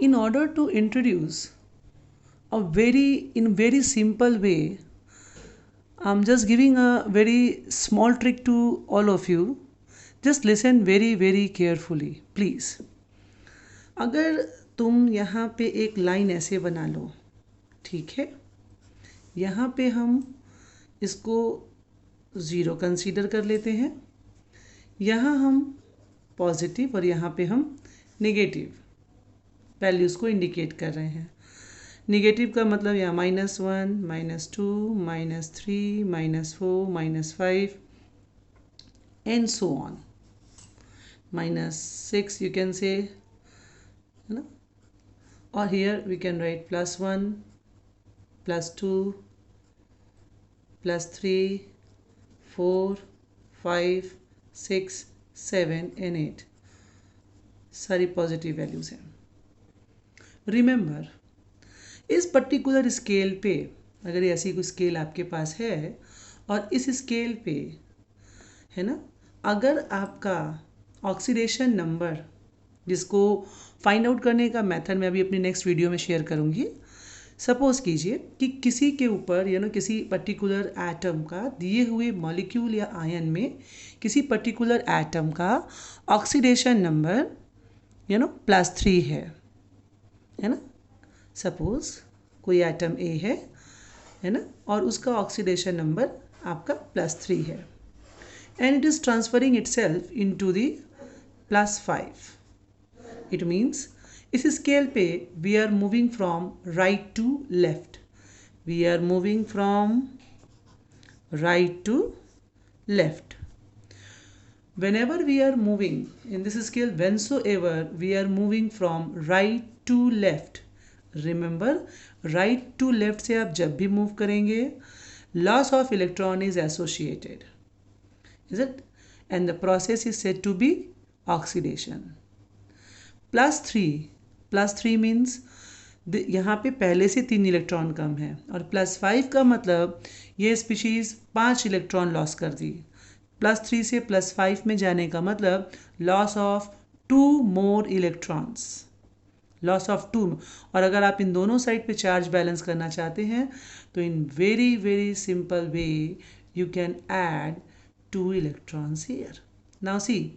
in order to introduce in very simple way, I'm just giving a very small trick to all of you. Just listen very carefully, please. अगर तुम यहाँ पे एक line ऐसे बना लो, ठीक है, यहाँ पे हम इसको ज़ीरो कंसीडर कर लेते हैं, यहाँ हम पॉजिटिव और यहाँ पे हम नेगेटिव वैल्यूज़ को इंडिकेट कर रहे हैं। नेगेटिव का मतलब यहाँ -1, -2, -3, -4, -5 and so on, -6 you can say, है ना, or here we can write +1, +2, +3, 4, 5, 6, 7 and 8 सारी पॉजिटिव वैल्यूज़ हैं। रिमेंबर, इस पर्टिकुलर स्केल पे अगर ऐसी कोई स्केल आपके पास है और इस स्केल पे, है ना, अगर आपका ऑक्सीडेशन नंबर, जिसको फाइंड आउट करने का मेथड मैं अभी अपनी नेक्स्ट वीडियो में शेयर करूँगी, सपोज कीजिए कि किसी के ऊपर किसी पर्टिकुलर एटम का दिए हुए मॉलिक्यूल या आयन में किसी पर्टिकुलर एटम का ऑक्सीडेशन नंबर +3 है ना। सपोज कोई एटम ए है ना, और उसका ऑक्सीडेशन नंबर आपका +3 है and it is transferring itself into the +5। It means इस स्केल पे we are moving from right to left, we are moving from right to left. Whenever we are moving in this scale, whensoever we are moving from right to left, remember right to left से आप जब भी move करेंगे, loss of electron is associated, is it? And the process is said to be oxidation. +3 means यहाँ पे पहले से 3 electron कम है, और +5 का मतलब ये स्पीशीज़ 5 इलेक्ट्रॉन लॉस कर दी। +3 से +5 में जाने का मतलब loss of 2 more electrons, loss of 2। और अगर आप इन दोनों साइड पे चार्ज बैलेंस करना चाहते हैं तो in very simple way you can add 2 electrons here. Now see,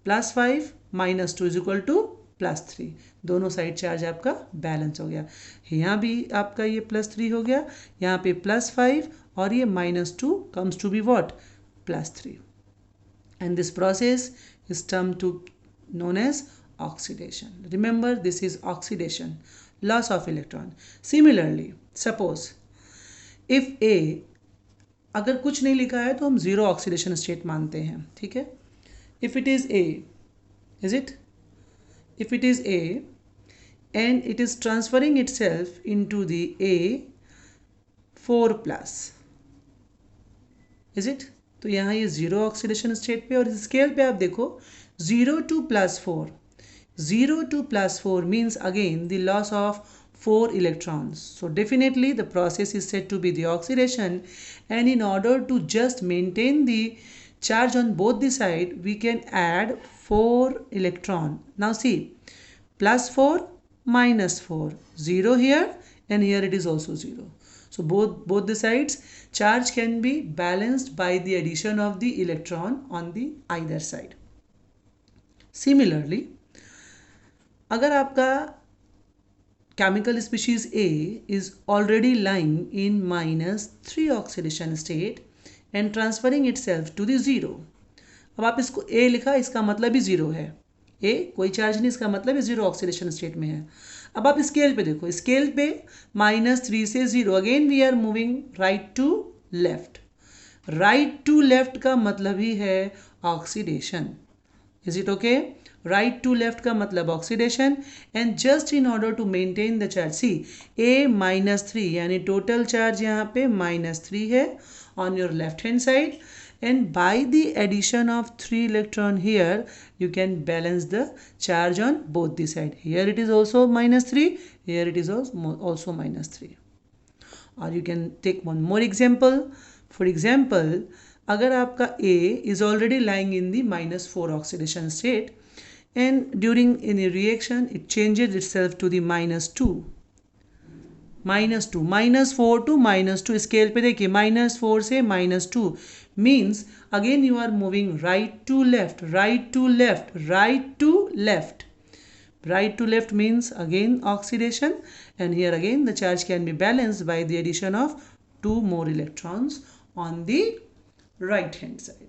+5 -2 is equal to +3, दोनों साइड चार्ज आपका बैलेंस हो गया। यहाँ भी आपका ये +3 हो गया, यहाँ पे +5 और ये -2 comes to be what, +3, and this process is termed to known as oxidation. Remember, this is oxidation, loss of electron. Similarly, suppose if A, अगर कुछ नहीं लिखा है तो हम ज़ीरो ऑक्सीडेशन स्टेट मानते हैं, ठीक है। If it is A, is it? If it is A and it is transferring itself into the A4+, is it? तो यहाँ ये ज़ीरो ऑक्सीडेशन स्टेट पे, और इस स्केल पे आप देखो 0 to +4, 0 to +4 means again the loss of 4 electrons. So definitely the process is said to be the oxidation, and in order to just maintain the charge on both the side, we can add 4 electron. Now see, +4 -4, 0 here and here it is also 0. So both the sides charge can be balanced by the addition of the electron on the either side. Similarly, अगर आपका chemical species A is already lying in -3 oxidation state and transferring itself to the 0. अब आप इसको A लिखा, इसका मतलब ही 0 है, A कोई चार्ज नहीं, इसका मतलब ही 0 ऑक्सीडेशन स्टेट में है। अब आप स्केल पे देखो, स्केल पे -3 से 0, again we are moving right to left, right to left का मतलब ही है oxidation. Is it okay? Right to left का मतलब oxidation, and just in order to maintain the charge, see A -3 यानी टोटल चार्ज यहाँ पे -3 है on your left hand side, and by the addition of 3 electron here you can balance the charge on both the side. Here it is also -3, here it is also -3. Or you can take one more example. For example, अगर आपका A is already lying in the -4 oxidation state and during any reaction it changes itself to the -2, -4 to -2 scale पे देखिए -4 से -2 means again you are moving right to left, right to left, right to left. Right to left means again oxidation, and here again the charge can be balanced by the addition of 2 more electrons on the right hand side.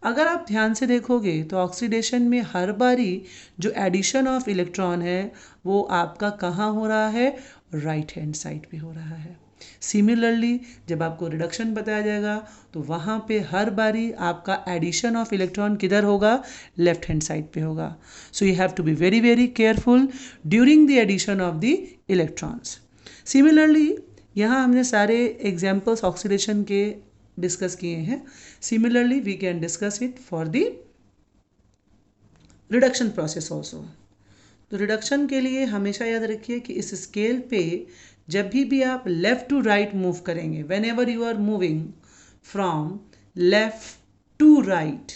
अगर आप ध्यान से देखोगे तो oxidation में हर बारी जो addition of electron है वो आपका कहाँ हो रहा है, राइट हैंड साइड पे हो रहा है. सिमिलरली जब आपको रिडक्शन बताया जाएगा तो वहाँ पे हर बारी आपका एडिशन ऑफ इलेक्ट्रॉन किधर होगा, लेफ्ट हैंड साइड पे होगा. So you have to be very very careful during the addition of the electrons. Similarly यहाँ हमने सारे एग्जाम्पल्स ऑक्सीडेशन के डिस्कस किए हैं. Similarly we can discuss it for the reduction process also. तो reduction के लिए हमेशा याद रखिए कि इस स्केल पे जब भी आप लेफ्ट टू राइट मूव करेंगे, whenever you are moving from left to right,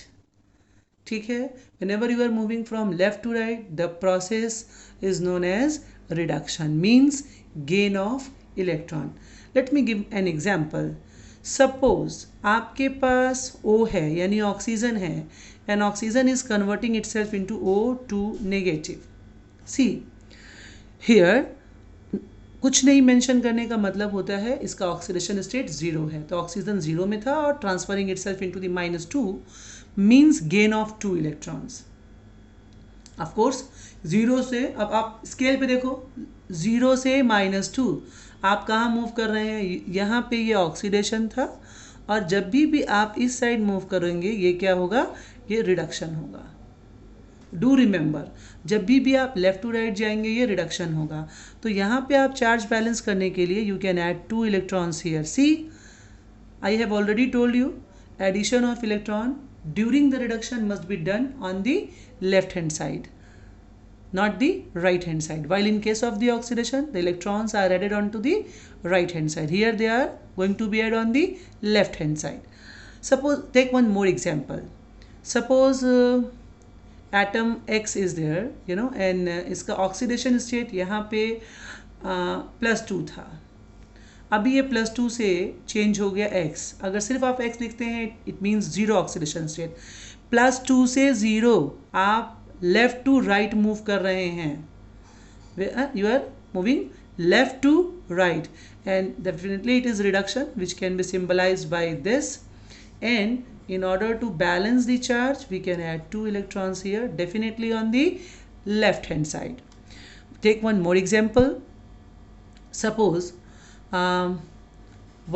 ठीक है, whenever you are moving from left to right the process is known as reduction, means gain of electron. Let me give an example. Suppose आपके पास O है यानी oxygen है, and oxygen is converting itself into O2 negative. See here कुछ नहीं mention करने का मतलब होता है इसका ऑक्सीडेशन स्टेट 0 है, तो ऑक्सीजन 0 में था और transferring itself into the -2 means gain of 2 electrons. Of course 0 से, अब आप स्केल पे देखो 0 से -2 आप कहाँ मूव कर रहे हैं, यहाँ पे ये ऑक्सीडेशन था, और जब भी आप इस साइड मूव करेंगे ये क्या होगा, ये रिडक्शन होगा. डू रिमेंबर जब भी आप लेफ्ट टू राइट जाएंगे ये रिडक्शन होगा. तो यहाँ पे आप चार्ज बैलेंस करने के लिए you can add 2 electrons here. See I have already told you addition of electron during the reduction must be done on the left hand side, not the right hand side, while in case of the oxidation the electrons are added onto the right hand side. Here they are going to be added on the left hand side. Suppose take one more example. Suppose atom X is there, you know, and इसका oxidation state यहाँ पे +2 था. अभी ये +2 से change हो गया X. अगर सिर्फ आप X लिखते हैं it means 0 oxidation state. +2 से 0 आप लेफ्ट टू राइट मूव कर रहे हैं, you are moving left to right, and definitely it is reduction which can be symbolized by this. And in order to balance the charge we can add 2 electrons here, definitely on the left hand side. Take one more example. Suppose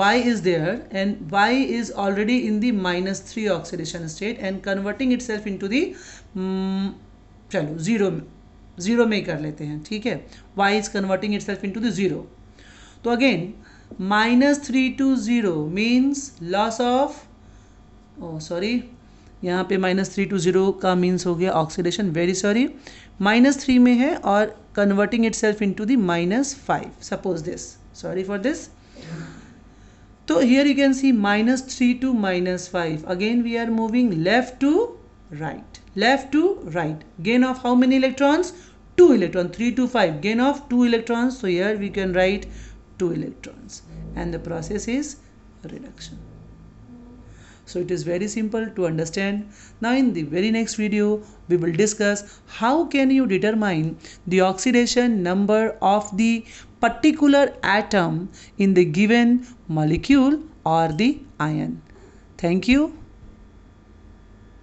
Y is there and Y is already in the -3 oxidation state and converting itself into the चलो zero में ही कर लेते हैं, ठीक है. Y is converting itself into the 0. तो again -3 to 0 means loss of, यहाँ पे -3 to 0 का मीन्स हो गया ऑक्सीडेशन, वेरी सॉरी. -3 में है और converting itself into the -5. Suppose this, sorry for this. तो here you can see -3 to -5. Again we are moving left to right, left to right, gain of how many electrons, 2 electrons, 3 to 5, gain of 2 electrons. So here we can write 2 electrons and the process is reduction. So it is very simple to understand. Now in the very next video we will discuss how can you determine the oxidation number of the particular atom in the given molecule or the ion. Thank you.